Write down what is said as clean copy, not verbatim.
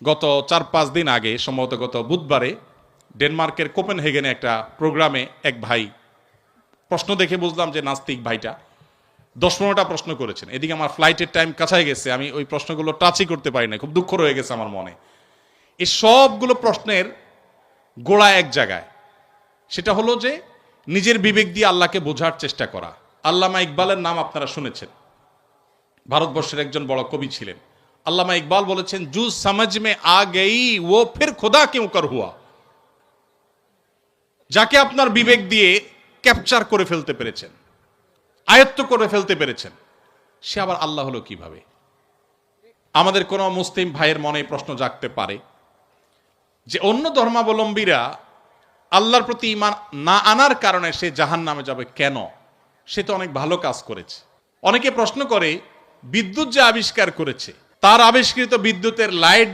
গত 4-5 দিন আগে সম্ভবত গত বুধবারে ডেনমার্কের কোপেনহেগেনে একটা প্রোগ্রামে এক ভাই প্রশ্ন দেখে বুঝলাম যে নাস্তিক ভাইটা 10-15টা প্রশ্ন করেছেন। এদিকে আমার ফ্লাইটের টাইম কাছাই গেছে, আমি ওই প্রশ্নগুলো টাচই করতে পারি না, খুব দুঃখ রয়ে গেছে আমার মনে। এই সবগুলো প্রশ্নের গোড়া এক জায়গায়, সেটা হলো যে নিজের বিবেক দিয়ে আল্লাহকে বোঝার চেষ্টা করা। আল্লামা ইকবালের নাম আপনারা শুনেছেন, ভারতবর্ষের একজন বড় কবি ছিলেন। আল্লামা ইকবাল বলেছেন, জু সমঝ মে আ গই ও ফির খোদা কিউ কর হুয়া। যাকে আপনার বিবেক দিয়ে ক্যাপচার করে ফেলতে পেরেছেন, আয়ত্ত করে ফেলতে পেরেছেন, সে আবার আল্লাহ হলো কিভাবে? আমাদের কোন মুসলিম ভাইয়ের মনে প্রশ্ন জাগতে পারে যে অন্য ধর্মাবলম্বীরা আল্লাহর প্রতি ঈমান না আনার কারণে সে জাহান্নামে যাবে কেন? সে তো অনেক ভালো কাজ করেছে। অনেকে প্রশ্ন করে, বিদ্যুৎ যে আবিষ্কার করেছে, তার আবিষ্কৃত বিদ্যুতের লাইট